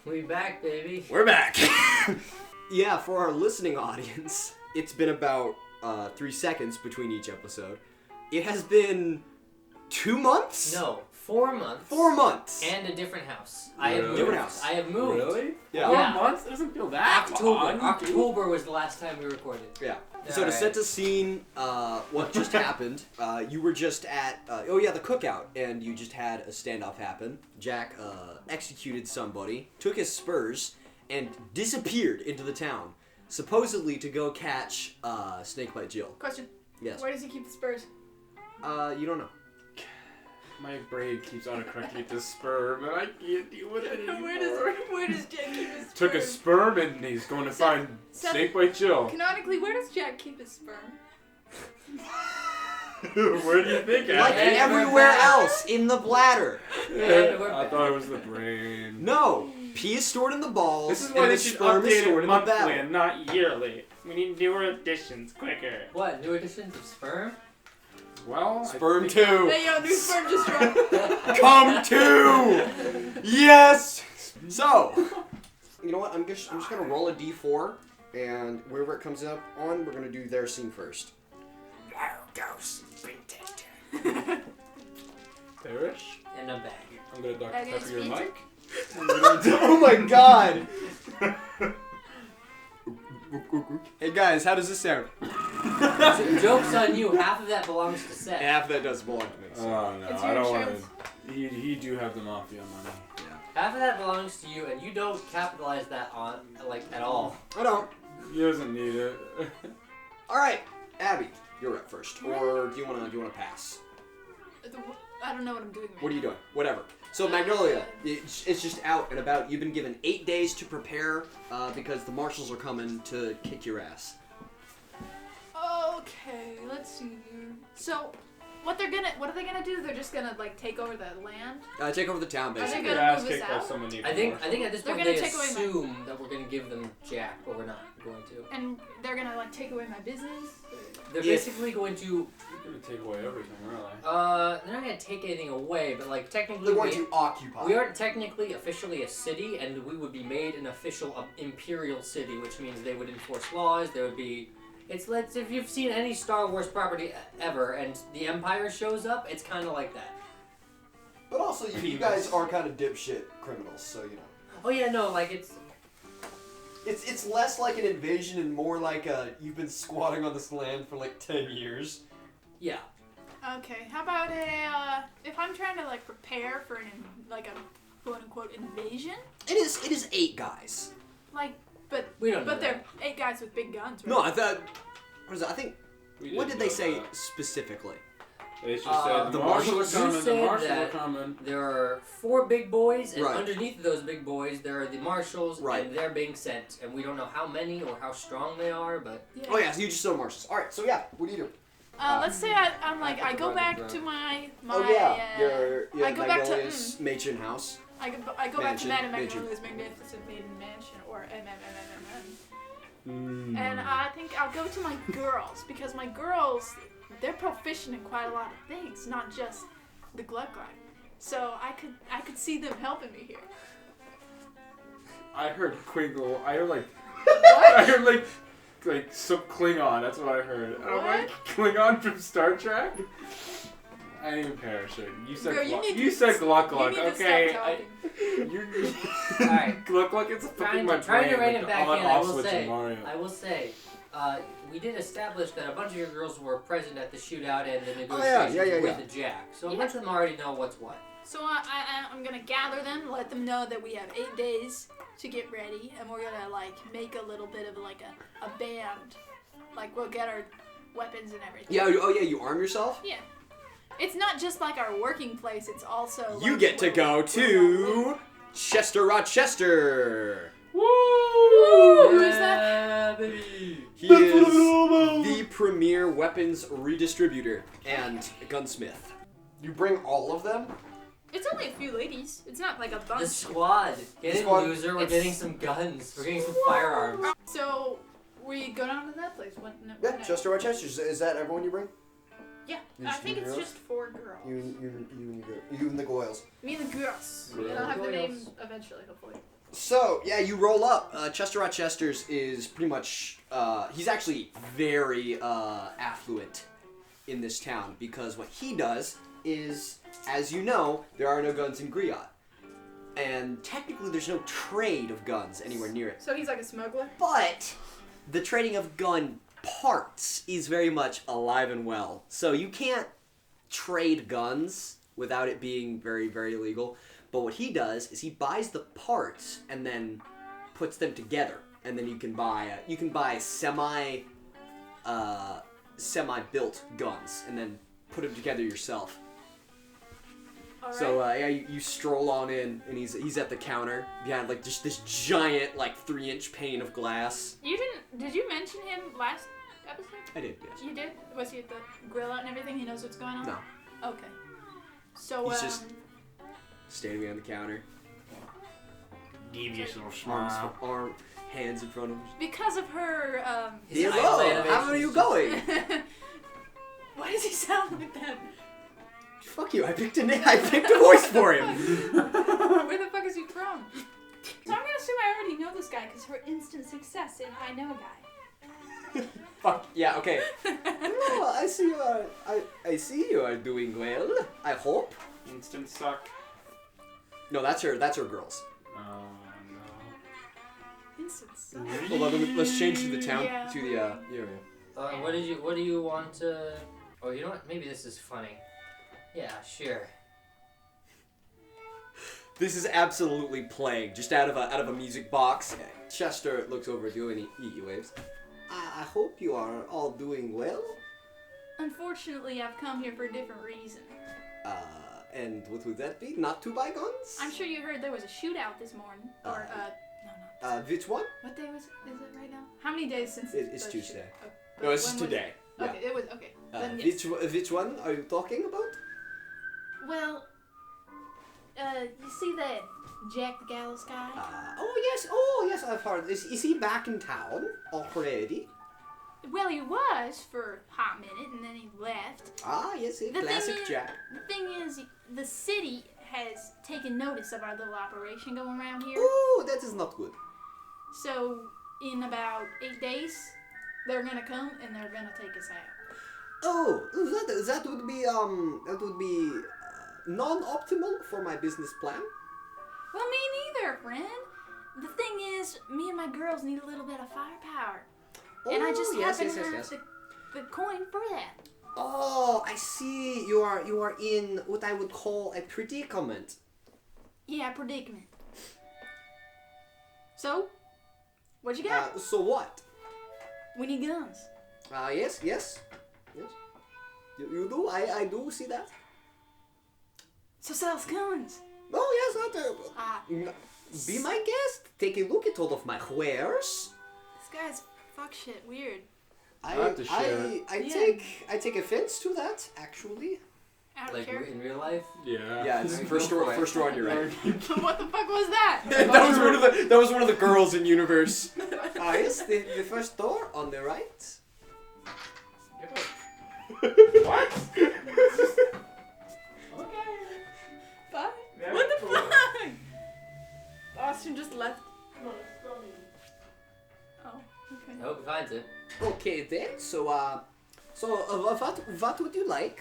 We back, baby. We're back. Yeah, for our listening audience, it's been about 3 seconds between each episode. It has been 2 months? No, 4 months. 4 months. And a different house. Really? I have moved. Different house. I have moved. Really? Yeah. 4 months? It doesn't feel that long. October was the last time we recorded. Yeah. So to set the scene, what just happened, you were just at, the cookout, and you just had a standoff happen. Jack executed somebody, took his spurs, and disappeared into the town, supposedly to go catch Snakebite Jill. Question. Yes. Where does he keep the spurs? You don't know. My brain keeps autocorrecting to sperm, and I can't deal with it anymore. Where does Jack keep his sperm? Took a sperm, and he's going to find Snakebite Jill. Canonically, where does Jack keep his sperm? Where do you think? Like And everywhere else, in the bladder. I thought it was the brain. No. Pee is stored in the balls, This is and why the they should sperm is update stored it in the monthly bladder. and not yearly. We need newer editions quicker. What? New editions of sperm? Well, Sperm I 2. Hey, yo, new sperm just dropped. Come to! Yes! So, you know what? I'm just gonna roll a d4, and wherever it comes up on, we're gonna do their scene first. Perish? In a bag. I'm gonna Dr. That is Pepper your feature. mic. Oh my god! Hey guys, how does this sound? Joke's on you. Half of that belongs to Seth. Half that does belong to me. So. Oh no, It's I your don't want insurance. to. He do have the mafia money. Half of that belongs to you, and you don't capitalize that on, like, at all. I don't. He doesn't need it. Alright, Abby, you're up first. Or do you wanna pass? I don't know what I'm doing right What are you doing? Whatever. So Magnolia, it's just out and about. You've been given 8 days to prepare because the marshals are coming to kick your ass. Okay, let's see here. So, what are they gonna do? They're just gonna like take over the land? Take over the town, they basically. gonna Your ass move us kicked by out? someone named I think Marshall. at this They're point gonna they take away my- assume that we're going to give them Jack, but we're not going to. And they're gonna like take away my business? They're If- basically going to. You're gonna take away everything, really. They're not going to take anything away, but like technically. They're going to occupy. We aren't technically officially a city, and we would be made an official imperial city, which means they would enforce laws. There would be. It's like if you've seen any Star Wars property ever, and the Empire shows up, it's kind of like that. But also, you guys are kind of dipshit criminals, so you know. Oh yeah, no, like it's. It's less like an invasion and more like you've been squatting on this land for like 10 years. Yeah. Okay, how about if I'm trying to like prepare for a quote unquote invasion? It is 8 guys. Like, but We don't know but they're 8 guys with big guns, right? No, I thought. What is it? I think. We What didn't did they know say that. specifically? They just Uh, said the the marshals marshals- are coming. You The said marshals are that- coming. There are 4 big boys, and Right. underneath those big boys, there are the marshals, Right. and they're being sent. And we don't know how many or how strong they are, but Yeah. Oh yeah, so you just saw marshals. All right, so yeah, what do you do? Let's say I'm like I go forgot back about to my Oh yeah, your I go back to Magnolia's matron house. I go back to Mansion, Madame mansion. Magnolia's magnificent maiden mansion or MMMMMM. Mm. And I think I'll go to my girls because my girls they're proficient in quite a lot of things, not just the Gluck Gluck. So I could see them helping me here. I heard Quingle. I heard like. What? I heard like some Klingon. That's what I heard. And I'm like Klingon from Star Trek. I ain't even parachute. You said Girl, you Gluck. need You to said s- Gluck you Gluck. need to Okay. stop talking. You're. Alright. Gluck Gluck. It's fucking my trying to brain, rein it like back the in, I on-off will switch in say. Mario. I will say, we did establish that a bunch of your girls were present at the shootout and the negotiations yeah. with the Jack. So a bunch of them already know what's what. So I'm gonna gather them, let them know that we have 8 days to get ready, and we're gonna like make a little bit of like a band. Like we'll get our weapons and everything. Yeah. Oh yeah, you arm yourself. Yeah. It's not just like our working place. It's also You like, get to where go we're to Chester, Rochester. Woo! Who is that? Baby. He is the premier weapons redistributor and gunsmith. You bring all of them? It's only a few ladies. It's not like a bunch. The squad. Get in, Squad. loser. We're It's- getting some guns. We're getting some firearms. So we go down to that place. What? No, Yeah, no. Chester, Rochester. Is that everyone you bring? Yeah, You I just think do it's girls? just 4 girls. You and the girls. Me and the girls. Yeah. And I'll have the Girls. name eventually, hopefully. So, yeah, you roll up. Chester Rochester's is pretty much, he's actually very affluent in this town because what he does is, as you know, there are no guns in Griot. And technically there's no trade of guns anywhere near it. So he's like a smuggler? But the trading of gun parts is very much alive and well. So you can't trade guns without it being very, very illegal. But what he does is he buys the parts and then puts them together, and then you can buy semi-built guns and then put them together yourself. All right. So yeah, you stroll on in, and he's at the counter behind like just this giant like 3-inch pane of glass. Did you mention him last episode? I did, yes. You did? Was he at the grill out and everything? He knows what's going on? No, Okay. So, He's just- standing behind the counter, Devious little arms, smile. hands in front of him. because of her, His Hello, idle how are animations you just- going? why does he sound like that? Fuck you! I picked a voice for him. Where the fuck is he from? So I'm gonna assume I already know this guy because her instant success in I Know a Guy. Fuck yeah! Okay. No, I see you are. I see you are doing well. I hope. Instant suck. No, that's her girls. Oh Instant success. no. Hold on, let's change to the town. Yeah. To the yeah. What do you want to? Oh, you know what? Maybe this is funny. Yeah, sure. This is absolutely playing, just out of a music box. Chester looks over at you and he waves. I hope you are all doing well. Unfortunately, I've come here for a different reason. And what would that be? Not to buy guns? I'm sure you heard there was a shootout this morning. Or, no. Which one? What day is it right now? How many days since It's the Tuesday. Oh, No, it's when was today. it? Okay, it was, okay. Yeah. Then yes. Which one are you talking about? Well, you see that Jack the Gallows guy? Oh yes, I've heard. Is he back in town already? Well, he was for a hot minute, and then he left. Ah, yes, The classic thing is- Jack. The thing is, the city has taken notice of our little operation going around here. Oh, that is not good. So, in about 8 days, they're gonna come and they're gonna take us out. Oh, that would be non-optimal for my business plan. Well, me neither, friend. The thing is, me and my girls need a little bit of firepower. And I just happen to have the coin for that. Oh, I see. You are in what I would call a predicament. Yeah, predicament. So, what you got? So what? We need guns. Yes. You do. I do see that. So sell us guns. Oh yes, be my guest. Take a look at all of my wares. This guy's fuck shit weird. I have to share it. I take offense to that actually. Out of Like character. in real life? Yeah. Yeah, it's first row on your right. What the fuck was that? that was one of the girls in universe. Yes, the first door on the right. What? Bye. Yeah, What the cool. fuck? Austin just left. Oh, okay. I hope he finds it. Okay then. So what would you like?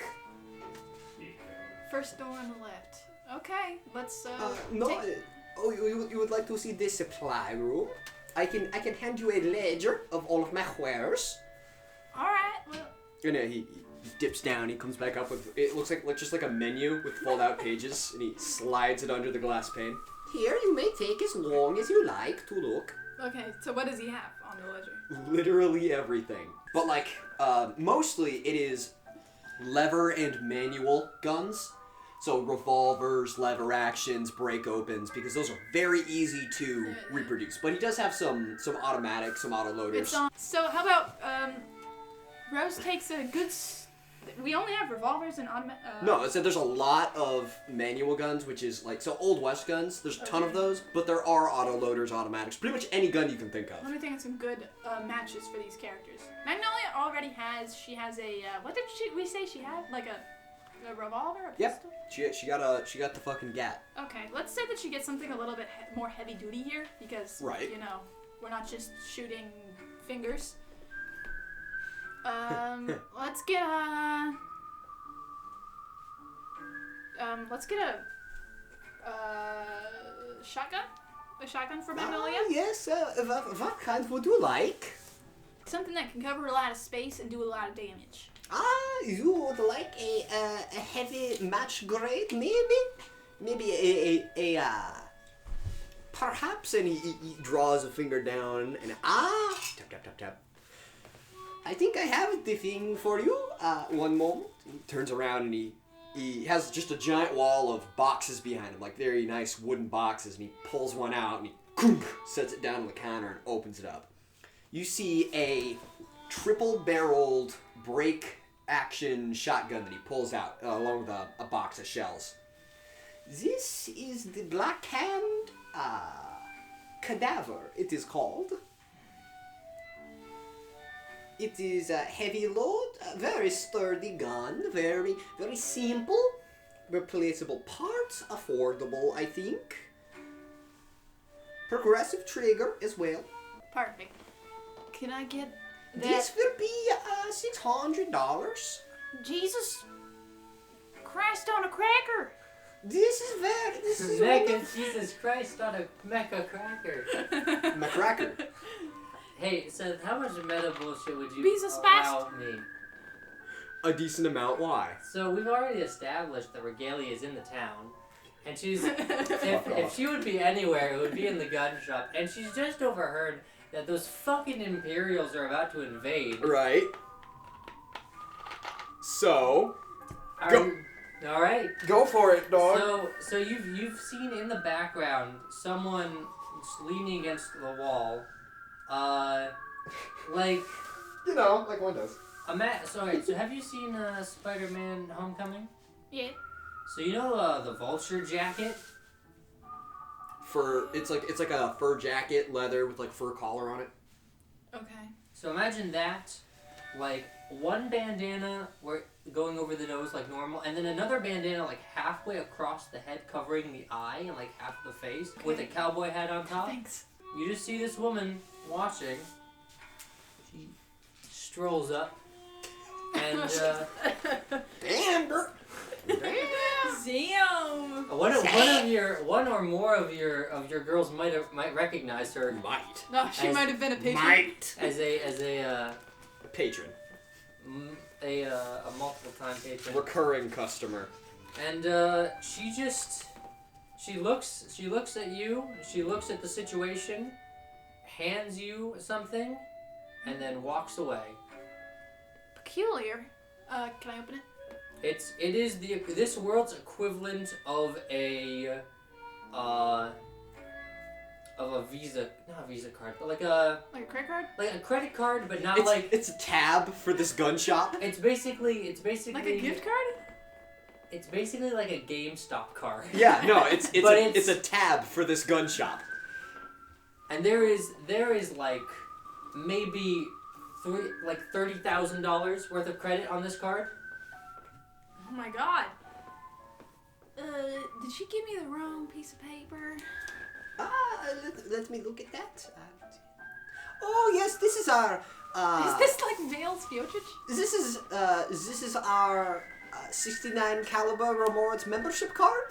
First door on the left. Okay, let's No. take- You would like to see the supply room? I can hand you a ledger of all of my wares. All right. Well, And he dips down. He comes back up with it looks like just like a menu with fold out pages, and he slides it under the glass pane. Here, you may take as long as you like to look. okay. So what does he have on the ledger? Literally everything, but like mostly it is lever and manual guns. So revolvers, lever actions, break opens, because those are very easy to reproduce. But he does have some automatic, some auto loaders. It's on. So how about Rose takes a good. We only have revolvers and automatic. No, so there's a lot of manual guns, which is like, so Old West guns, there's a ton of those, but there are auto loaders, automatics, pretty much any gun you can think of. Let me think of some good matches for these characters. Magnolia already has. She has a. What did we say she had? Like a A revolver? A Yep. pistol? She got the fucking gat. Okay, let's say that she gets something a little bit more heavy duty here because, Right. you know, we're not just shooting fingers. Let's get a... shotgun? A shotgun for Magnolia? Yes, what kind would you like? Something that can cover a lot of space and do a lot of damage. You would like a heavy match grade, maybe? Maybe perhaps, and he draws a finger down and tap, tap, tap, tap. I think I have the thing for you. One moment. He turns around and he has just a giant wall of boxes behind him, like very nice wooden boxes, and he pulls one out and he sets it down on the counter and opens it up. You see a triple-barreled break-action shotgun that he pulls out, along with a box of shells. This is the Black Hand Cadaver, it is called. It is a heavy load, a very sturdy gun, very, very simple, replaceable parts, affordable, I think. Progressive trigger as well. Perfect. Can I get that? This will be $600. Jesus Christ on a cracker! This is Mecha Jesus Christ on a mecha cracker. McCracker. Hey, Seth, how much meta bullshit would you Piece of allow me? A decent amount. Why? So we've already established that Regalia is in the town, and she's if she would be anywhere, it would be in the gun shop, and she's just overheard that those fucking Imperials are about to invade. Right. So, All right. go for it, dog. So you've seen in the background someone leaning against the wall, like You know, like one does. Sorry. So have you seen Spider-Man: Homecoming? Yeah. So you know the Vulture jacket? Fur. It's like a fur jacket, leather with like fur collar on it. Okay. So imagine that, like one bandana going over the nose like normal, and then another bandana like halfway across the head covering the eye and like half the face with a cowboy hat on top. Thanks. You just see this woman watching. She strolls up, and Damn, Bert. Zam! one or more of your girls might recognize her Might. No, she As- might have been a patient. Might. as a Patron. multiple time patron. Recurring customer. And she looks at you, she looks at the situation, hands you something, and then walks away. Peculiar. Can I open it? It is this world's equivalent of a Visa, not a Visa card, but like a Credit card? credit card, but not It's a tab for this gun shop. it's basically Like a gift card? It's basically like a GameStop card. Yeah, no, it's But a tab for this gun shop. And there is like maybe $30,000 worth of credit on this card. Oh my god. Did she give me the wrong piece of paper? Let me look at that. Oh yes, this is our. Is this like Vale's Future? This is our 69 caliber rewards membership card.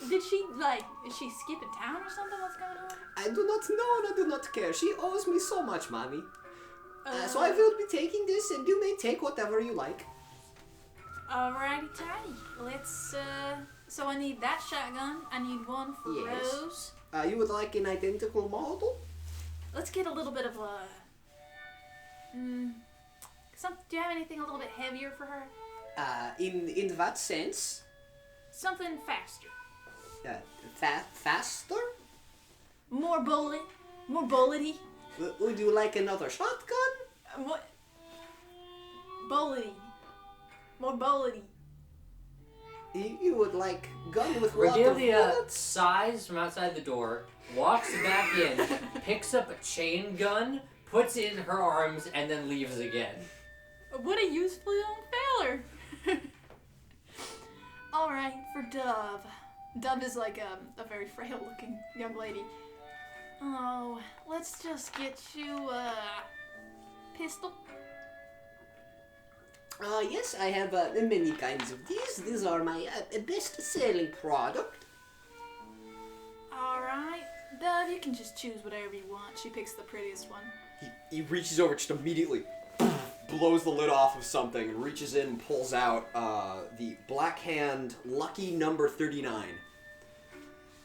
Did she skip a town or something? What's going on? I do not know and I do not care. She owes me so much money. So I will be taking this, and you may take whatever you like. Alrighty, tidy. Let's. So I need that shotgun. I need one for Yes. Rose. You would like an identical model? Let's get a little bit of a. Do you have anything a little bit heavier for her? In what sense? Something faster. Faster? More bullet. More bullety. Would you like another shotgun? What? Bullety. More bullety. You would like gun with lot of Regalia bullets? sighs from outside the door, walks back in, picks up a chain gun, puts it in her arms, and then leaves again. What a useful young feller. All right, for Dove. Dove is like a very frail-looking young lady. Oh, let's just get you a pistol. Yes, I have many kinds of these. These are my best-selling product. All right, Dove, you can just choose whatever you want. She picks the prettiest one. He reaches over just immediately, blows the lid off of something, and reaches in and pulls out the Black Hand Lucky Number 39.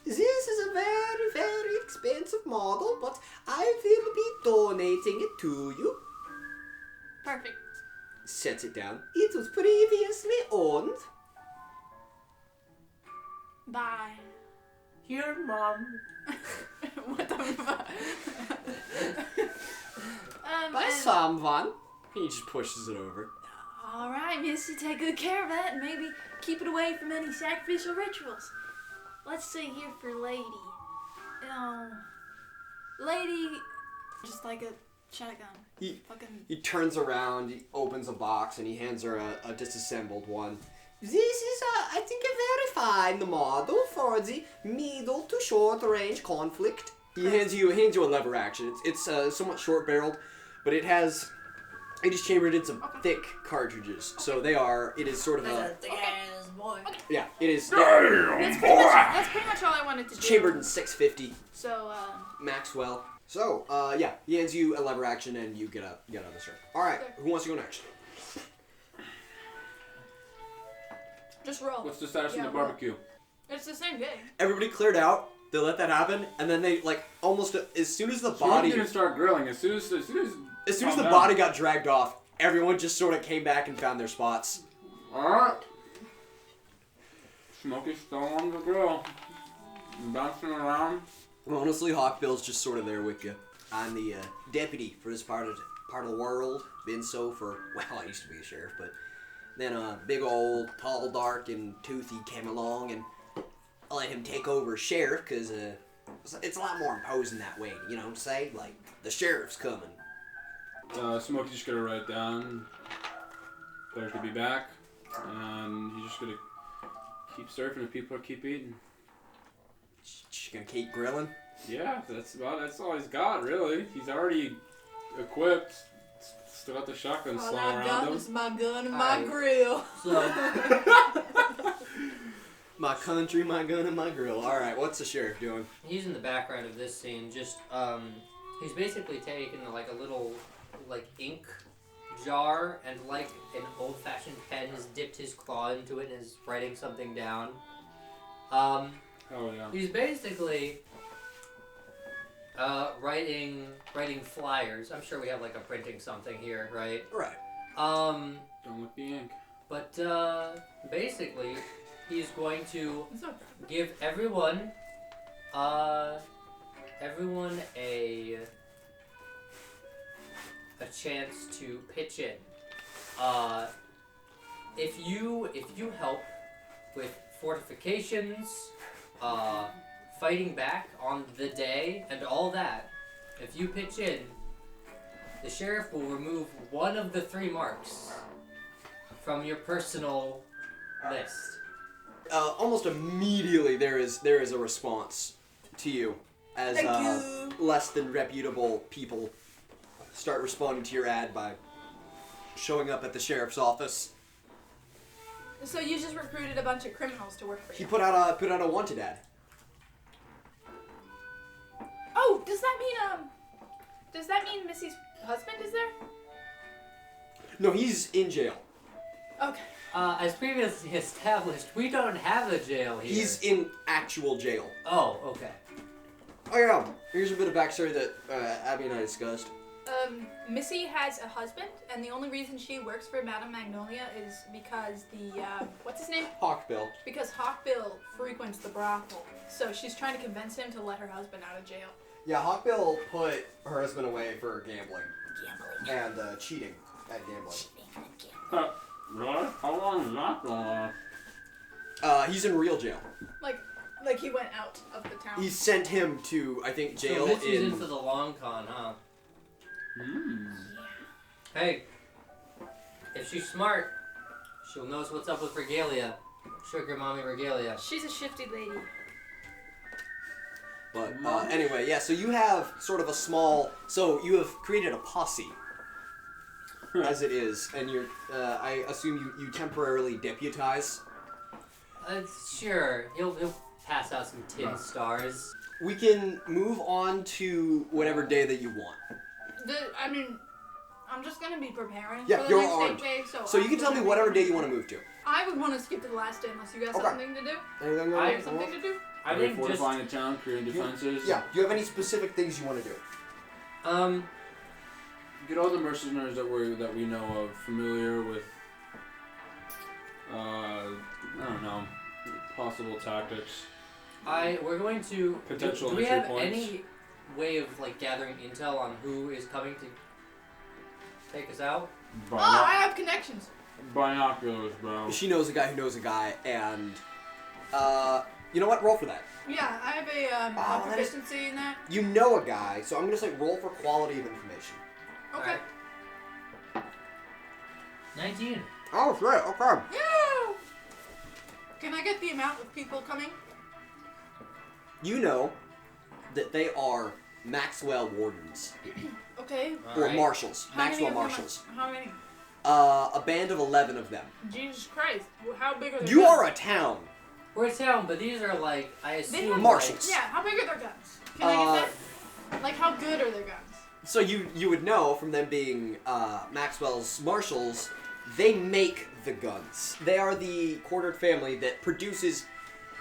This is a very, very expensive model, but I will be donating it to you. Perfect. Sets it down. It was previously owned. Bye. Here, Mom. What the fuck? By someone. He just pushes it over. All right, Missy, take good care of that, and maybe keep it away from any sacrificial rituals. Let's see here for Lady. Lady, just like a shotgun. He turns around, he opens a box, and he hands her a disassembled one. This is, I think, a very fine model for the middle to short range conflict. He hands you a lever action. It's somewhat short barreled, but it is chambered in some thick cartridges. So it is sort of a yeah, it is. That's pretty much all I wanted to do. Chambered in 650 So, Maxwell. So, yeah, he hands you a lever action and you get out of the circle. Alright, who wants to go next? just roll. What's the status in the roll. barbecue? It's the same game. Everybody cleared out, they let that happen, and then they, like, almost, as soon as the So I'm body... gonna start grilling. As soon as the body got dragged off, everyone just sort of came back and found their spots. Alright. Smokey's still on the grill. Bouncing around. Honestly, Hawkbill's just sort of there with you. I'm the deputy for this part of the world. Been so for, well, I used to be a sheriff, but then a big old, tall, dark, and toothy came along, and I let him take over as sheriff, because it's a lot more imposing that way, you know what I'm saying? Like, the sheriff's coming. Smokey's just gonna write down Claire's gonna be back, and he's just gonna keep surfing and people keep eating. Just gonna keep grilling? Yeah, that's all he's got, really. He's already equipped. Still got the shotgun slung around him. My gun and my grill. So, My country, my gun, and my grill. Alright, what's the sheriff doing? he's in the background of this scene. Just, he's basically taken, like, a little, like, ink jar and, like, an old-fashioned pen has dipped his claw into it and is writing something down. Oh, yeah. He's basically writing flyers. I'm sure we have like a printing something here, right? Right. Don't look the ink. But basically, he's going to give everyone a chance to pitch in. If you help with fortifications, fighting back on the day, and all that, if you pitch in, the sheriff will remove one of the 3 marks from your personal list. Almost immediately there is a response to you as less than reputable people start responding to your ad by showing up at the sheriff's office. So you just recruited a bunch of criminals to work for you? He put out a wanted ad. Oh, does that mean Missy's husband is there? No, he's in jail. Okay. As previously established, we don't have a jail here. He's in actual jail. Oh, okay. Oh yeah, here's a bit of backstory that Abby and I discussed. Missy has a husband, and the only reason she works for Madame Magnolia is because what's his name? Hawkbill. Because Hawkbill frequents the brothel, so she's trying to convince him to let her husband out of jail. Yeah, Hawkbill put her husband away for gambling. And cheating at gambling. Really? How long is that going on? He's in real jail. Like he went out of the town. He sent him to, I think, jail so Mitzi's in for the long con, huh? Hey, if she's smart, she'll know what's up with Regalia. Sugar Mommy Regalia. She's a shifty lady. But anyway, yeah. So you have sort of a small. So you have created a posse, as it is, and you're. I assume you temporarily deputize. Sure. He'll pass out some tin stars. We can move on to whatever day that you want. I'm just gonna be preparing Yeah, for the you're next armed. 8 days, So you can tell me whatever day you want to move to. I would want to skip to the last day unless you guys have something to do. Anything I- else? Something to do? I Are we think just fortifying the town, creating defenses? Yeah. Do you have any specific things you want to do? Get all the mercenaries that we know of familiar with. I don't know, possible tactics. we're going to. Potential do we entry have points. any way of like gathering intel on who is coming to take us out? I have connections. Binoculars, bro. She knows a guy who knows a guy, and you know what? Roll for that. Yeah, I have a that is- proficiency in that. You know a guy, so I'm gonna say roll for quality of information. Okay. Alright. 19. Oh, right. Okay. Yeah. Can I get the amount of people coming? You know that they are Maxwell Wardens Okay. or Alright. marshals. How many Maxwell of them Marshals. How many? A band of 11 of them. Jesus Christ. How big are their You guns? are a town. We're a town, but these are like I They assume have Marshals. Yeah, how big are their guns? Can I get that? Like, how good are their guns? So you would know from them being Maxwell's marshals, they make the guns. They are the quartered family that produces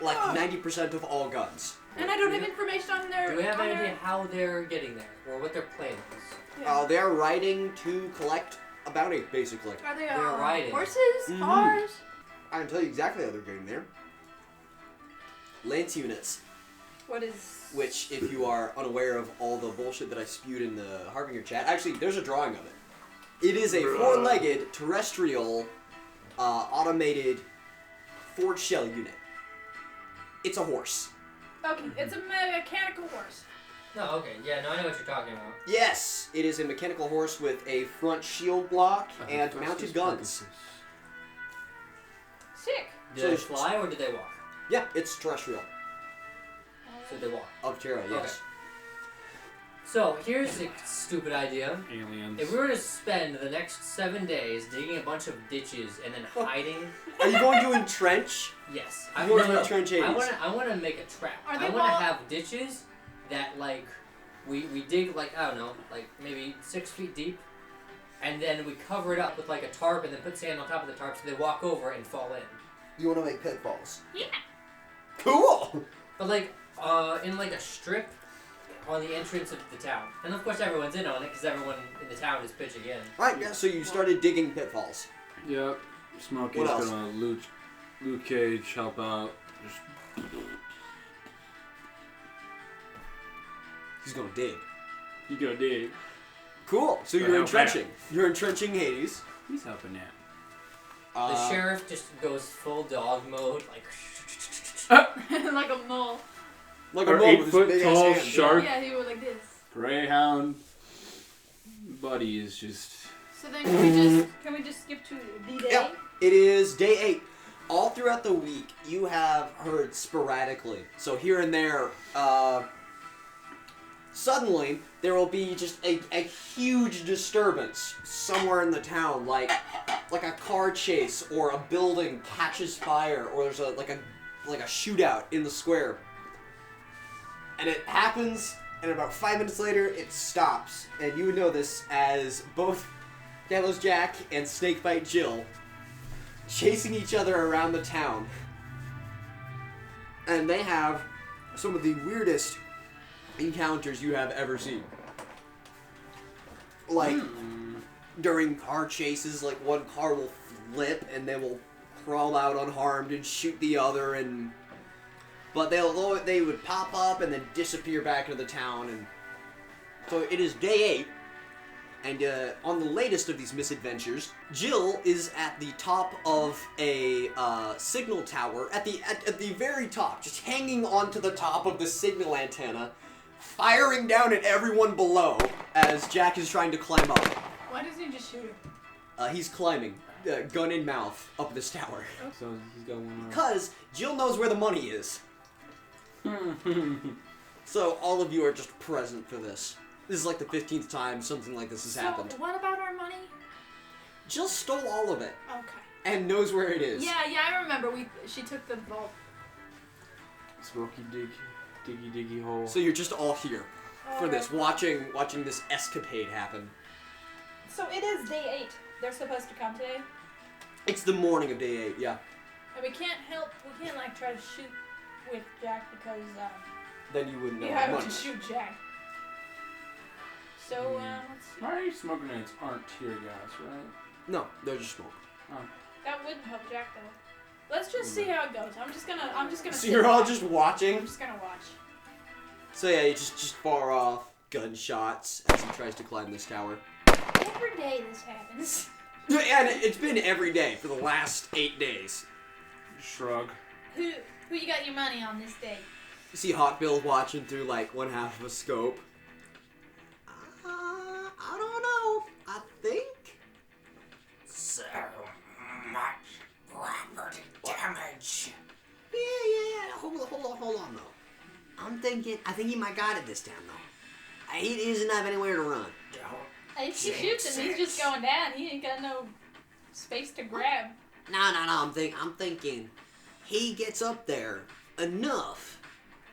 like 90% of all guns. And I don't have information on their. Do we have on any their- idea how they're getting there or what their plan is? Yeah. They are riding to collect a bounty, basically. Are they they're riding. horses? Mhm. Cars? I can tell you exactly how they're getting there. Lance units, What is? which, if you are unaware of all the bullshit that I spewed in the Harbinger chat, actually, there's a drawing of it. It is a four-legged, terrestrial, automated forged shell unit. It's a horse. Okay, it's a mechanical horse. No, okay, yeah, no, I know what you're talking about. Yes, it is a mechanical horse with a front shield block and mounted guns. Sick. Do So they it's- fly or do they walk? Yeah, it's terrestrial. So they walk. Of Terra, yes. So here's a stupid idea. Aliens. If we were to spend the next 7 days digging a bunch of ditches and then hiding, Are you going to entrench? yes, You want to entrench I Hades? want to make a trap. Are I they want to wall- have ditches that like we dig like I don't know, like maybe 6 feet deep, and then we cover it up with like a tarp and then put sand on top of the tarp so they walk over and fall in. You want to make pitfalls? Yeah. Cool! But like in like a strip on the entrance of the town, and of course everyone's in on it because everyone in the town is pitching in. Right, yeah, so you started digging pitfalls. Yep. Smokey's What else? gonna Luke Cage help out. Just He's gonna dig. you gotta dig. Cool. So Go you're help entrenching. You're entrenching Hades. He's helping out. The sheriff just goes full dog mode, like. Like a mole. like Our a mole with his 8 foot big tall ass hands. shark Yeah, he was like this. greyhound buddy is just. So then can we just skip to the day? Yep. It is day 8. All throughout the week, you have heard sporadically. So here and there, suddenly there will be just a huge disturbance somewhere in the town, like a car chase or a building catches fire, or there's a shootout in the square. And it happens, and about 5 minutes later, it stops. And you would know this as both Gallows Jack and Snakebite Jill chasing each other around the town. And they have some of the weirdest encounters you have ever seen. Like, during car chases, like one car will flip and they will crawl out unharmed and shoot the other, and but they would pop up and then disappear back into the town. And so it is day 8. And on the latest of these misadventures, Jill is at the top of a signal tower, at the very top, just hanging onto the top of the signal antenna, firing down at everyone below as Jack is trying to climb up. Why doesn't he just shoot him? He's climbing. gun in mouth, up this tower. So he's got one more. Because Jill knows where the money is. So all of you are just present for this. This is like the 15th time something like this has happened. So what about our money? Jill stole all of it Okay. and knows where it is. Yeah, I remember. She took the vault. Smokey diggy hole. So you're just all here for this, watching this escapade happen. So it is day 8. They're supposed to come today. It's the morning of day 8, yeah. And we can't like try to shoot with Jack because Then you wouldn't know we how have much. to shoot Jack. So let's see. My smoke grenades aren't tear gas, right? No, they're just smoke. That wouldn't help Jack though. Let's just see how it goes. I'm just gonna. So sit you're all back. just watching? I'm just gonna watch. So yeah, you just far off, gunshots as he tries to climb this tower. Every day this happens. Yeah, and it's been every day for the last 8 days. Shrug. Who you got your money on this day? You see Hawkbill watching through like one half of a scope. I don't know. I think. So much property damage. Yeah. Hold on though. I think he might got it this time though. He doesn't have anywhere to run. If he shoots him, he's just going down. He ain't got no space to grab. No. I'm thinking he gets up there enough.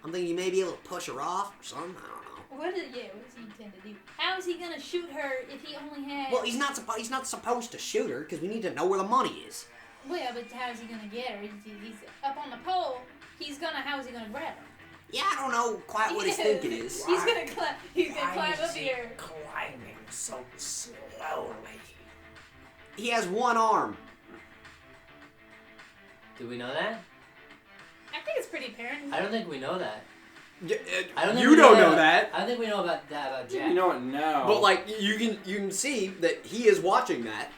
I'm thinking he may be able to push her off or something. I don't know. What does he intend to do? How is he gonna shoot her if he only has? Well, he's not supposed to shoot her because we need to know where the money is. Well, but how is he gonna get her? He's up on the pole. How is he gonna grab her? Yeah, I don't know quite what his thinking is. He's gonna climb up here. Climbing so slowly. He has one arm. Do we know that? I think it's pretty apparent. I don't think we know that. I I don't think you we don't know about- that. I don't think we know about that about Jack. You know it now. But like you can see that he is watching that.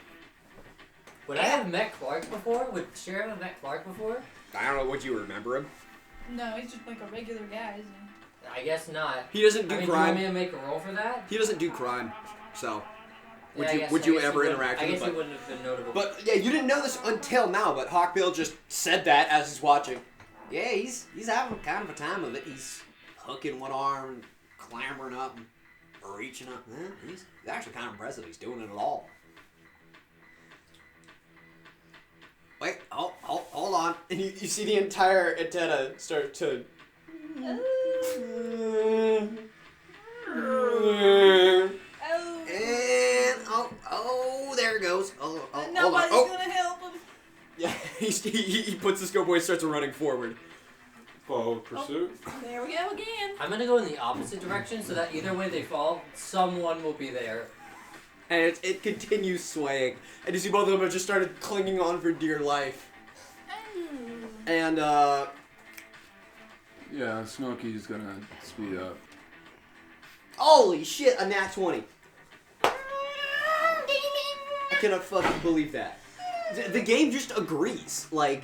Would I have met Clark before? Would Sheriff have met Clark before? I don't know. Would you remember him? No, he's just like a regular guy, isn't he? I guess not. He doesn't do I mean, do you crime. want me to make a roll for that? He doesn't do crime. So Yeah, I guess- would I you guess he ever wouldn't- interact I with guess him? he wouldn't have been notable. But yeah, you didn't know this until now. But Hawkbill just said that as he's watching. Yeah, he's having kind of a time of it. He's hooking one arm, clambering up, and reaching up. He's actually kind of impressive. He's doing it at all. Wait, hold on. And you see the entire antenna start to... Oh. And, there it goes. Hold on. Nobody's Oh, gonna help him. yeah, he puts the scope away and starts running forward. Forward pursuit. There we go again. I'm gonna go in the opposite direction so that either way they fall, someone will be there. And it continues swaying. And you see both of them have just started clinging on for dear life. And, Yeah, Smokey's gonna speed up. holy shit, a nat 20. I cannot fucking believe that. The game just agrees. Like,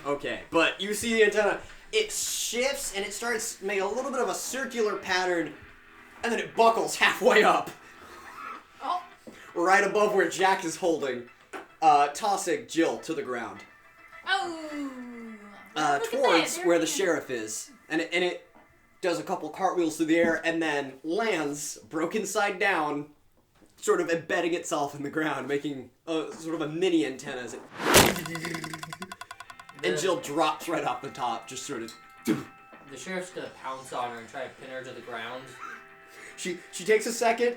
okay, but you see the antenna, it shifts and it starts making a little bit of a circular pattern, and then it buckles halfway up. Oh. Right above where Jack is holding, tossing Jill to the ground. Oh. Look at Towards that, where there the he is. sheriff is. And it does a couple cartwheels through the air and then lands broken side down, sort of embedding itself in the ground, making sort of a mini antenna as it... And Jill drops right off the top, just sort of... The sheriff's gonna pounce on her and try to pin her to the ground. She takes a second,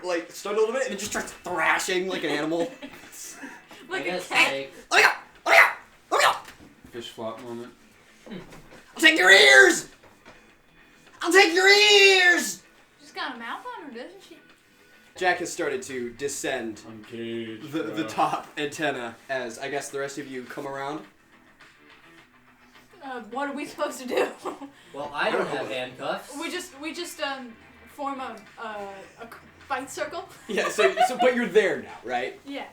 like, stunned a little bit, and then just starts thrashing like an animal. I Like a guess cat. like Let me go! Let me go! Let me go! Fish flop moment. I'll take your ears! I'll take your ears! She's got a mouth on her, doesn't she? Jack has started to descend Uncaged. the top antenna as, I guess, the rest of you come around. What are we supposed to do? well, I don't have handcuffs. we just form a fight circle. Yeah, so but you're there now, right? Yeah.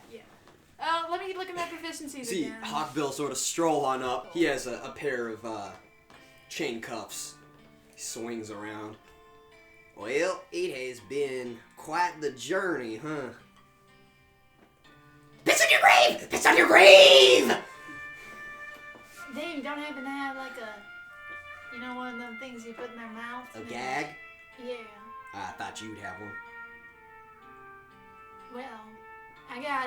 Let me look at my proficiencies See, again. Hawkbill sort of stroll on up. He has a pair of chain cuffs. He swings around. Well, it has been quite the journey, huh? on your grave! Piss on your grave! Dave, you don't happen to have like one of them things you put in their mouth? A gag? Yeah. I thought you'd have one. Well, I got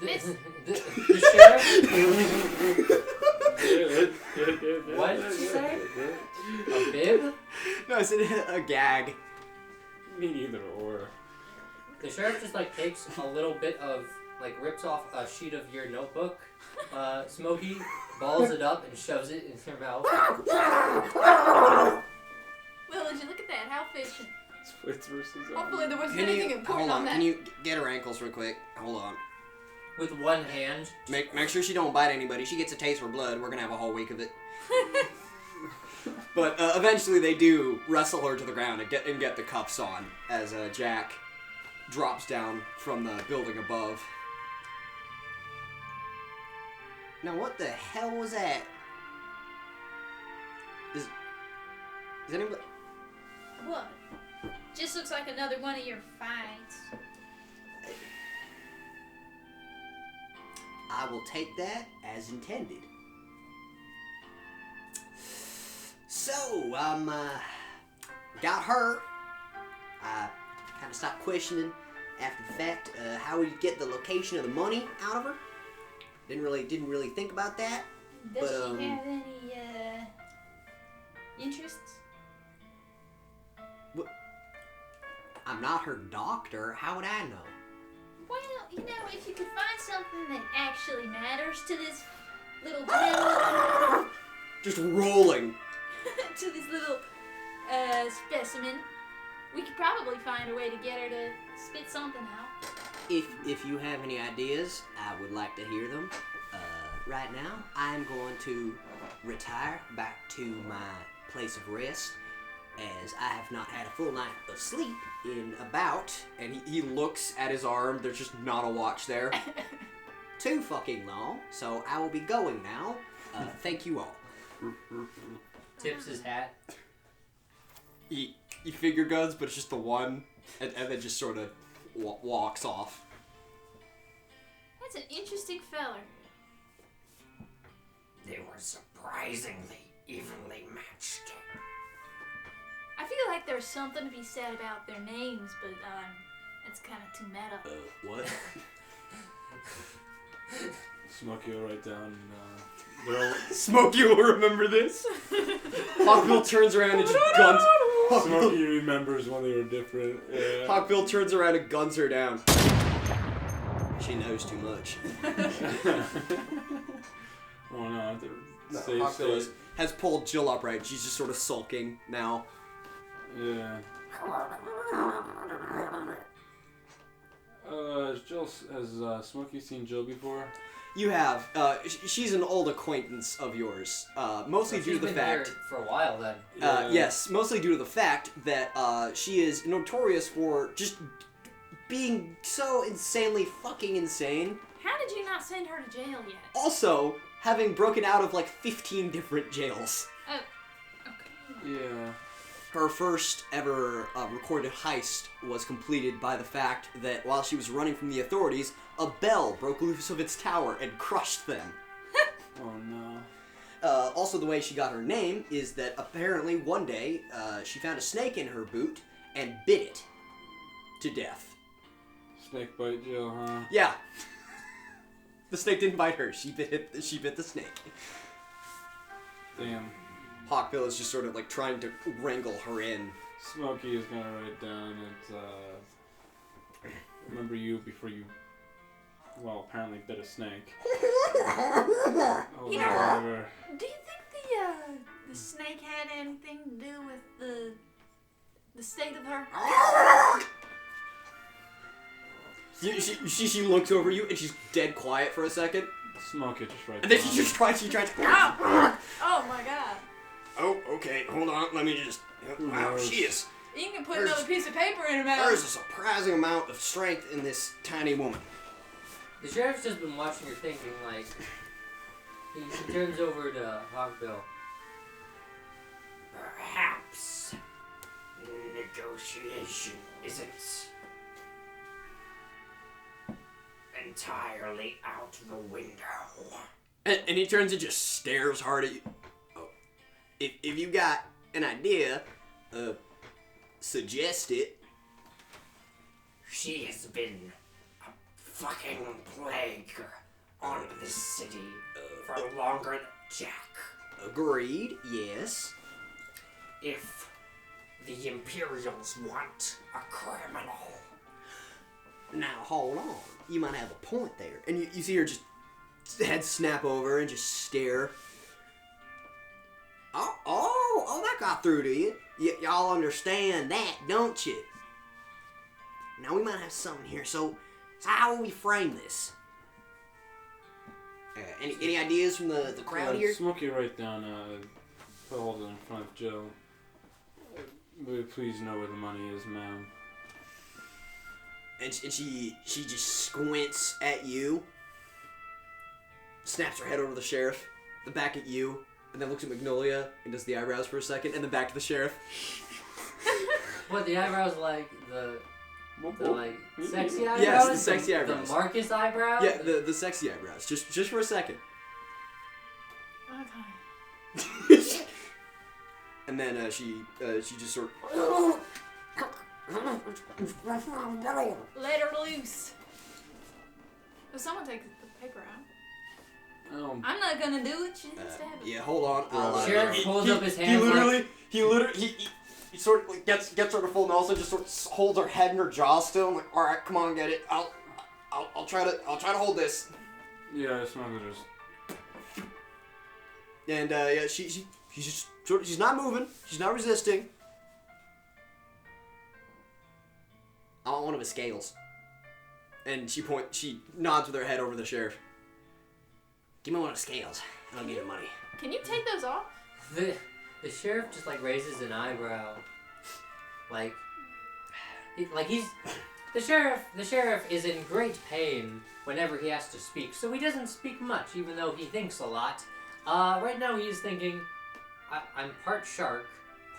The sheriff? What did you say? A bib? No, I said a gag. Me neither, or... The sheriff just like takes a little bit of, like rips off a sheet of your notebook, Smokey, balls it up and shoves it in your mouth. Well, did you look at that? How efficient. Splits versus... Hopefully there wasn't anything important on that. Can you get her ankles real quick? Hold on. With one hand. Make sure she don't bite anybody. She gets a taste for blood. We're gonna have a whole week of it. But eventually they do wrestle her to the ground and get the cuffs on as Jack drops down from the building above. Now what the hell was that? Is anybody? What? Just looks like another one of your fights. I will take that as intended. So, got her. I kind of stopped questioning after the fact how we'd get the location of the money out of her. Didn't really think about that. Does But, she have any interests? I'm not her doctor. How would I know? Well, if you could find something that actually matters to this little gem, Just rolling. to this little specimen, we could probably find a way to get her to spit something out. If you have any ideas, I would like to hear them. Right now, I'm going to retire back to my place of rest, as I have not had a full night of sleep in about, and he looks at his arm, there's just not a watch there, too fucking long, so I will be going now. Thank you all. Tips his hat. He finger guns, but it's just the one, and then just sort of walks off. That's an interesting feller. They were surprisingly evenly matched. I feel like there's something to be said about their names, but it's kind of too meta. What? Smokey will write down, they're all... Smokey will remember this. Hawkbill turns around and just guns. Smokey remembers when they were different. Yeah. Hawkbill turns around and guns her down. She knows too much. Oh no, Hawkbill has pulled Jill upright. She's just sort of sulking now. Yeah. Has Smokey seen Jill before? You have. She's an old acquaintance of yours. Mostly due to the fact. Here for a while then. Yes, mostly due to the fact that she is notorious for just being so insanely fucking insane. How did you not send her to jail yet? Also, having broken out of like 15 different jails. Oh, okay. Yeah. Her first ever recorded heist was completed by the fact that while she was running from the authorities, a bell broke loose of its tower and crushed them. Oh no. Also, the way she got her name is that apparently one day she found a snake in her boot and bit it to death. Snake bite Jill, huh? Yeah. The snake didn't bite her. She bit the snake. Damn. Hawkbill is just sort of like trying to wrangle her in. Smokey is gonna write down and remember you before you, well, apparently bit a snake. Oh, You know, whatever. do you think the snake had anything to do with the state of her? She looks over you and she's dead quiet for a second. Smokey just right And then down. she tries. Oh my god. Oh, okay. Hold on. Let me just. Wow, knows? she is. You can put There's- another piece of paper in her mouth. There's a surprising amount of strength in this tiny woman. The sheriff's just been watching her thinking, like, he turns over to Hawkbill. Perhaps negotiation isn't entirely out the window. And he turns and just stares hard at you. Oh. If you got an idea, suggest it. She has been a fucking plague on this city for longer than Jack. Agreed, yes. If the Imperials want a criminal. Now, hold on. You might have a point there. And you see her just head snap over and just stare. Oh, that got through to you. Y'all understand that, don't you? Now, we might have something here. So how will we frame this? Any ideas from the crowd here? Smokey right down, put hold it in front of Joe. Will you please know where the money is, ma'am? And she just squints at you, snaps her head over to the sheriff, then back at you, and then looks at Magnolia and does the eyebrows for a second, and then back to the sheriff. What, the eyebrows like the like sexy eyebrows? Yes, the sexy eyebrows. The Marcus eyebrows? Yeah, the sexy eyebrows. Just for a second. Okay. And then she just sort of... Let her loose. Will someone take the paper out? I'm not gonna do it. She needs to have it. Yeah, hold on. Sheriff holds up his He hands literally sort of like gets her to full Nelson, just sort of holds her head in her jaw still. I'm like, all right, come on, get it. I'll try to hold this. Yeah, Smokey just... And yeah, she's just sort of, she's not moving, she's not resisting. I want one of his scales. And she nods with her head over the sheriff. Give me one of the scales, and I'll give you money. Can you take those off? The sheriff just like raises an eyebrow, the sheriff is in great pain whenever he has to speak, so he doesn't speak much, even though he thinks a lot. Right now he's thinking, I'm part shark,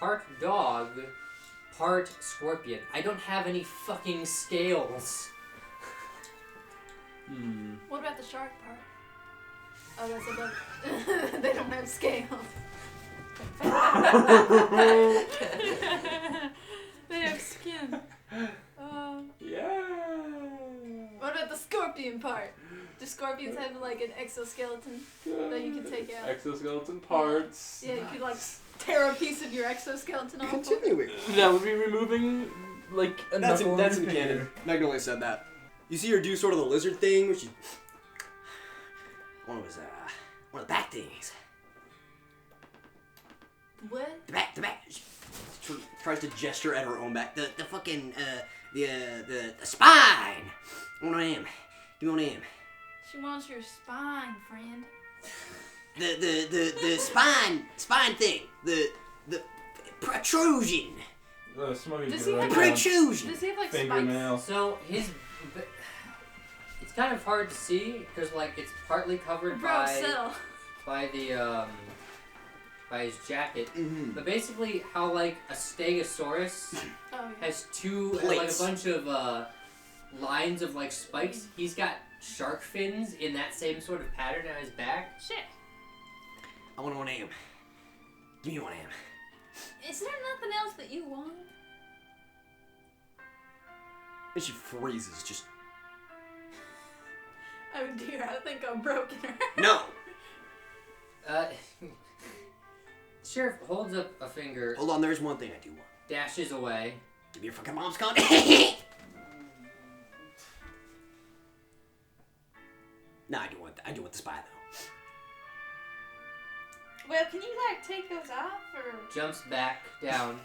part dog, part scorpion. I don't have any fucking scales. What about the shark part? Oh, that's above. They don't have scales. They have skin. Yeah. What about the scorpion part? Do scorpions have like an exoskeleton that you can take out? Exoskeleton parts. Yeah, you could like tear a piece of your exoskeleton off. Continuing. That would be removing, like, a knuckle That's of in your canon. finger. Magnolia said that. You see her do sort of the lizard thing, which she... One of the back things. What? The back. She tries to gesture at her own back. The fucking, the spine. One of them. Give me one of them. She wants your spine, friend. The spine thing. The protrusion. Smokey Does go he right have down. Protrusion. Does he have like Fingernail. So it's kind of hard to see because like it's partly covered spikes? Bro, settle. by his jacket. Mm-hmm. But basically, how like a stegosaurus Oh, yeah. has two Plates. like a bunch of lines of like spikes. He's got shark fins in that same sort of pattern on his back. Shit. I want one of them. Give me one of them. Is there nothing else that you want? And she freezes, just... Oh dear, I think I've broken her. No! Sheriff holds up a finger, Hold on, there's one thing I do want. dashes away. Give me your fucking mom's card. No, I do want the spy, though. Well, can you like take those off or? Jumps back down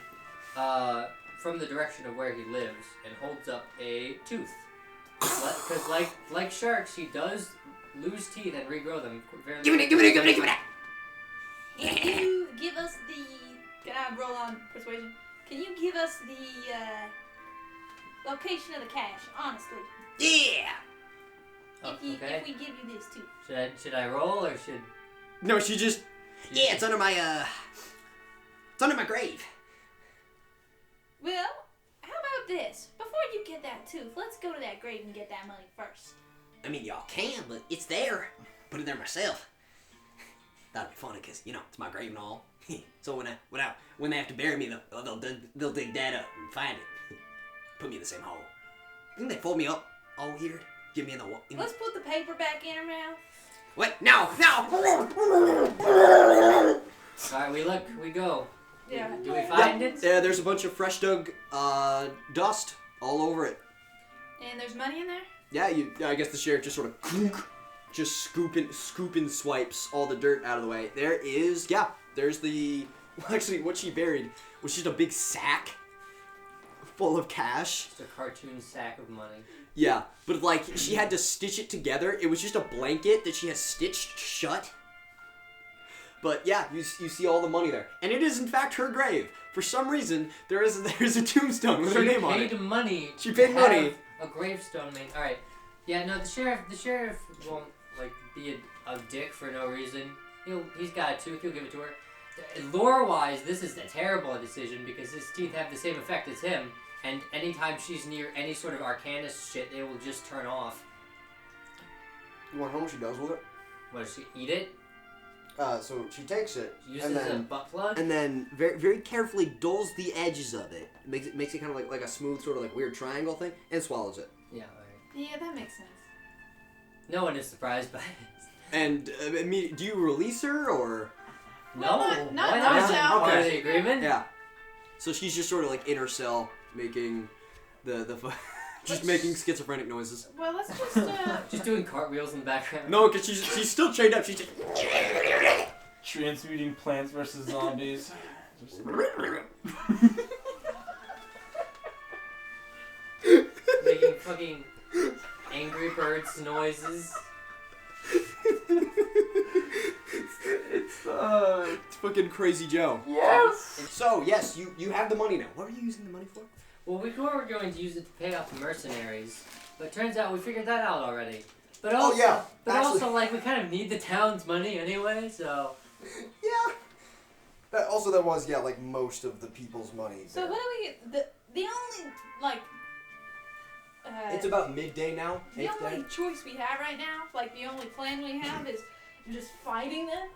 from the direction of where he lives and holds up a tooth. Because like sharks, he does lose teeth and regrow them very. Give me that! Can you give us the? Can I roll on persuasion? Can you give us the location of the cash? Honestly, Yeah! Oh, if okay. we give you this too. Should I roll or should? No, she just... Yeah, it's under my, It's under my grave. Well, how about this? Before you get that tooth, let's go to that grave and get that money first. I mean, y'all can, but it's there. Put it there myself. That'd be funny, cause it's my grave and all. So when they have to bury me, they'll dig that up and find it. Put me in the same hole. Didn't they fold me up all weird? Give me in the wall. Let's put the paper back in her mouth. What? No! Alright, we look, we go. Yeah. Do we find it? Yeah, there's a bunch of fresh dug dust all over it. And there's money in there? Yeah, I guess the sheriff just sort of just scooping swipes all the dirt out of the way. There's the... Actually, what she buried was just a big sack full of cash. Just a cartoon sack of money. Yeah, but like, she had to stitch it together. It was just a blanket that she had stitched shut. But yeah, you see all the money there. And it is in fact her grave. For some reason, there's a tombstone with her name on it. She paid money. She paid money. A gravestone made. Alright. Yeah, no, the sheriff won't, like, be a dick for no reason. He's got a tooth, he'll give it to her. Lore-wise, this is a terrible decision because his teeth have the same effect as him. And anytime she's near any sort of arcanist shit, they will just turn off. You want to know what she does with it? What, does she eat it? So she takes it. She uses it as a butt plug? And then very, very carefully dulls the edges of it. Makes it kind of like a smooth sort of like weird triangle thing, and swallows it. Yeah, alright. Yeah, that makes sense. No one is surprised by it. And do you release her or? No, Well, not why not? now. Part of Okay. the agreement? Yeah. So she's just sort of like in her cell making just making schizophrenic noises. Well, let's just, Just doing cartwheels in the background. No, because she's still chained up. She's just... Transmuting plants versus zombies. Making fucking Angry Birds noises. It's fucking Crazy Joe. yes. So yes, you have the money now. What are you using the money for? Well, we were going to use it to pay off the mercenaries, but it turns out we figured that out already. But also, yeah, but actually- also, like, we kind of need the town's money anyway, so... Yeah. That was like most of the people's money. so there. what do we get? The only, like... It's about midday now. The Eighth only day. choice we have right now, like the only plan we have is just fighting them.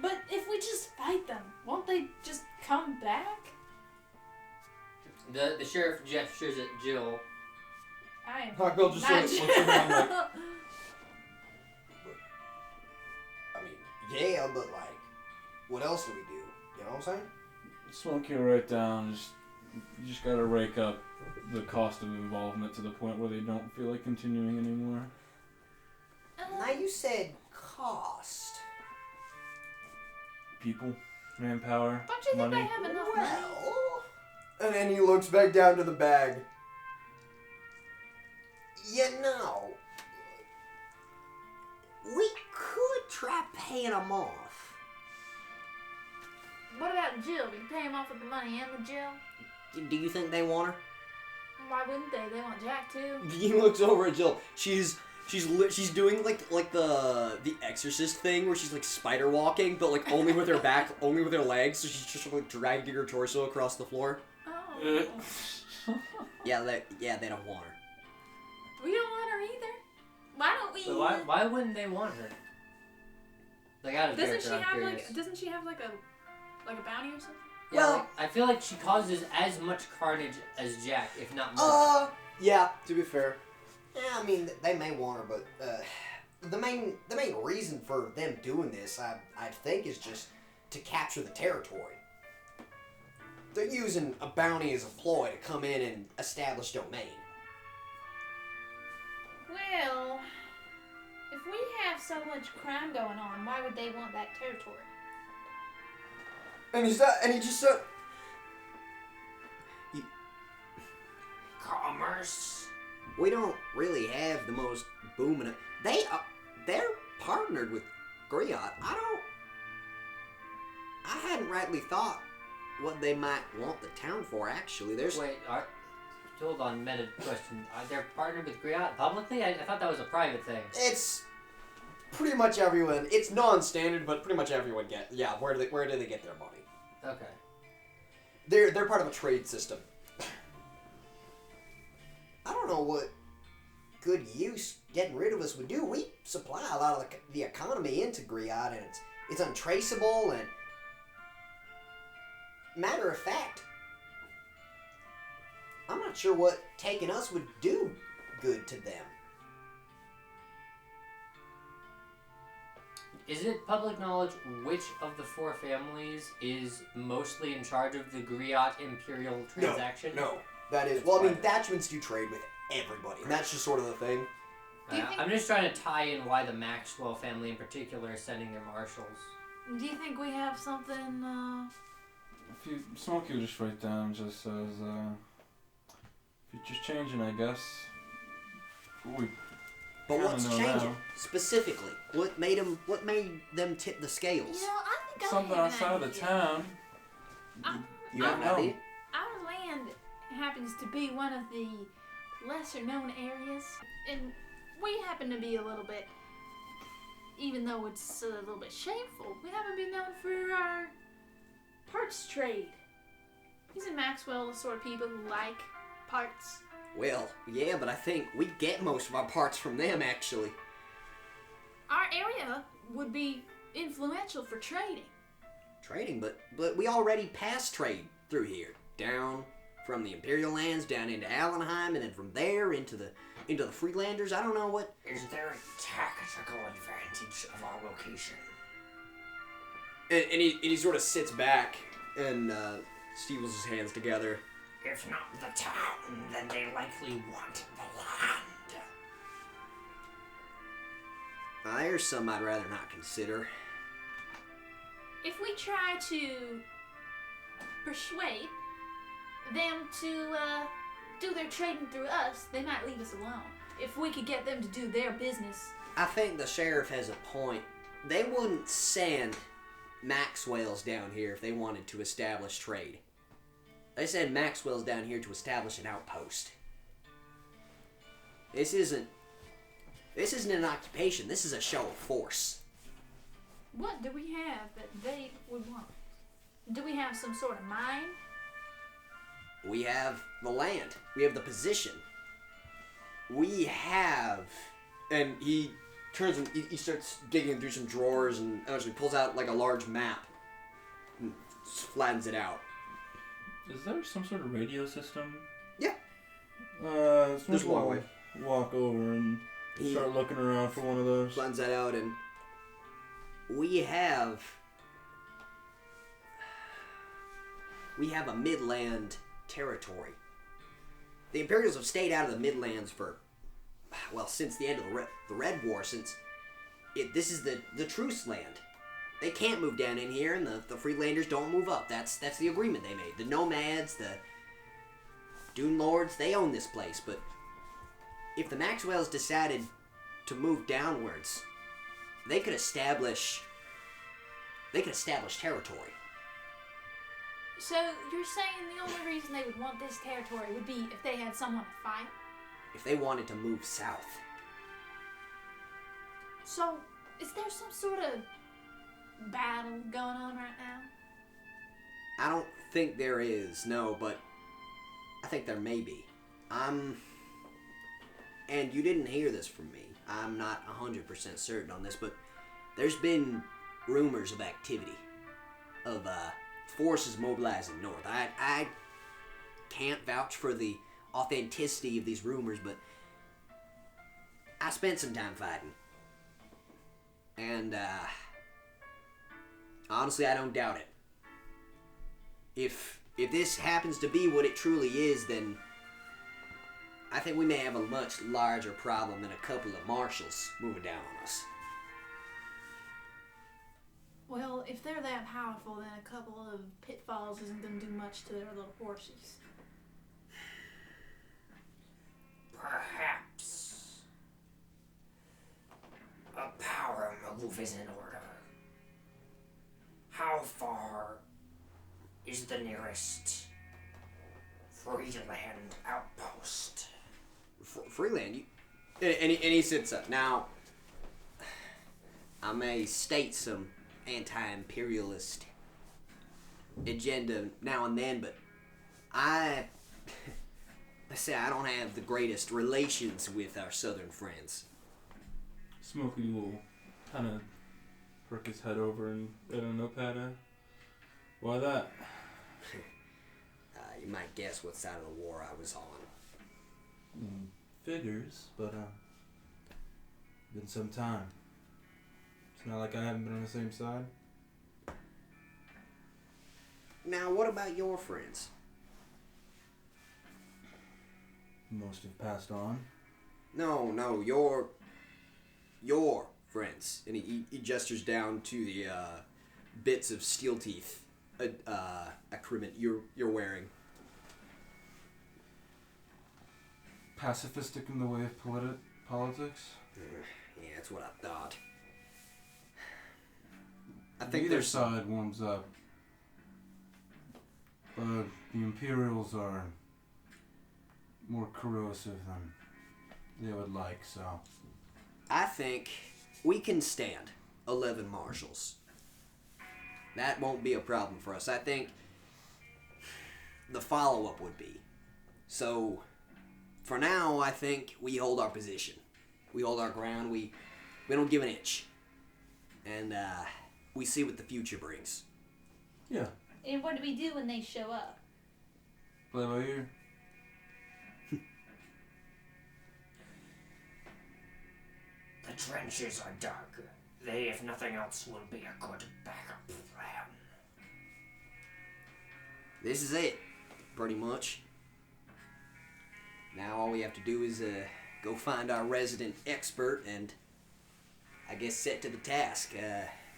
But if we just fight them, won't they just come back? The sheriff gestures at Jill. I am Hawkbill just not sort of looks around like, I mean, yeah, but like, what else do we do? You know what I'm saying? Smokey will write down, you just gotta rake up the cost of involvement to the point where they don't feel like continuing anymore. Now you said cost. People, manpower, Don't you think money. I have enough money? Well, and then he looks back down to the bag. We could try paying them off. What about Jill? We can pay him off with the money and the Jill. Do you think they want her? Why wouldn't they? They want Jack too. He looks over at Jill. She's doing like the Exorcist thing where she's like spider walking, but like only with her back, only with her legs. So she's just like dragging her torso across the floor. Oh. Yeah, they don't want her. We don't want her either. Why don't we? So why wouldn't they want her? Like, out of Doesn't she character, I'm have curious. like? Doesn't she have like a bounty or something? Yeah, Well- like, I feel like she causes as much carnage as Jack, if not more. Yeah, to be fair. Yeah, I mean, they may want her, but the main reason for them doing this, I think, is just to capture the territory. They're using a bounty as a ploy to come in and establish domain. Well, if we have so much crime going on, why would they want that territory? And he just said, Commerce. We don't really have the most booming. They're partnered with Griot. I hadn't rightly thought what they might want the town for. Actually, there's Wait, hold on, meta question. Are they partnered with Griot publicly? I thought that was a private thing. it's pretty much everyone. It's non-standard, but pretty much everyone get. Yeah, where do they get their money? Okay. They're part of a trade system. I don't know what good use getting rid of us would do. We supply a lot of the economy into Griot, and it's untraceable, and matter of fact, I'm not sure what taking us would do good to them. Is it public knowledge which of the 4 families is mostly in charge of the Griot Imperial transaction? No. That is, well, I mean, Thatchmans do trade with everybody, and that's just sort of the thing. I'm just trying to tie in why the Maxwell family in particular is sending their marshals. Do you think we have something, If you Smokey will just write down, just says, future's changing, I guess. We But kinda what's know changing now. specifically? What made them tip the scales? I think Something I have outside an of the idea. town. You have an know. idea? Our land happens to be one of the lesser known areas, and we happen to be a little bit, even though it's a little bit shameful, we happen to be known for our parts trade. Isn't Maxwell the sort of people who like parts? Well, yeah, but I think we get most of our parts from them, actually. Our area would be influential for trading. Trading, but we already passed trade through here. Down from the Imperial lands, down into Allenheim, and then from there into the Freelanders. I don't know what... Is there a tactical advantage of our location? And he sort of sits back and steals his hands together. If not the town, then they likely want the land. There's some I'd rather not consider. If we try to persuade them to do their trading through us, they might leave us alone. If we could get them to do their business. I think the sheriff has a point. They wouldn't send Maxwell's down here if they wanted to establish trade. They send Maxwell's down here to establish an outpost. This isn't an occupation. This is a show of force. What do we have that they would want? Do we have some sort of mine? We have the land. We have the position. We have... And he turns and he starts digging through some drawers and actually pulls out like a large map and flattens it out. Is there some sort of radio system? Yeah. There's one way. Walk over and He start looking around for one of those. flattens that out, and we have a Midland territory. The Imperials have stayed out of the Midlands for, well, since the end of the Red War, since this is the truce land. They can't move down in here, and the Freelanders don't move up. That's the agreement they made. The Nomads, the Dune Lords, they own this place, but if the Maxwells decided to move downwards, they could establish territory. So you're saying the only reason they would want this territory would be if they had someone to fight? If they wanted to move south. So is there some sort of battle going on right now? I don't think there is, no, but I think there may be. And you didn't hear this from me. I'm not 100% certain on this, but there's been rumors of activity, of forces mobilizing north. I can't vouch for the authenticity of these rumors, but I spent some time fighting. And honestly, I don't doubt it. If this happens to be what it truly is, then I think we may have a much larger problem than a couple of marshals moving down on us. Well, if they're that powerful, then a couple of pitfalls isn't going to do much to their little horses. Perhaps a power move is in order. How far is the nearest Freeland outpost? Freeland, and he sits up. Now, I may state some anti-imperialist agenda now and then, but I say I don't have the greatest relations with our southern friends. Smokey will kind of perk his head over and write a notepad out. Why that? You might guess what side of the war I was on. Figures, but been some time. It's not like I haven't been on the same side. Now, what about your friends? Most have passed on. No, your friends. And he gestures down to the bits of steel teeth accoutrement you're wearing. Pacifistic in the way of politics? Yeah, that's what I thought. I think Either there's side warms up. But the Imperials are more corrosive than they would like, so... I think we can stand 11 marshals. That won't be a problem for us. I think the follow-up would be. So, for now, I think we hold our position. We hold our ground. We don't give an inch. And we see what the future brings. Yeah, And what do we do when they show up? play by ear. The trenches are dark. They, if nothing else, will be a good backup plan. This is it, pretty much. Now all we have to do is go find our resident expert and I guess set to the task.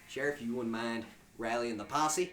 Sheriff, you wouldn't mind rallying the posse?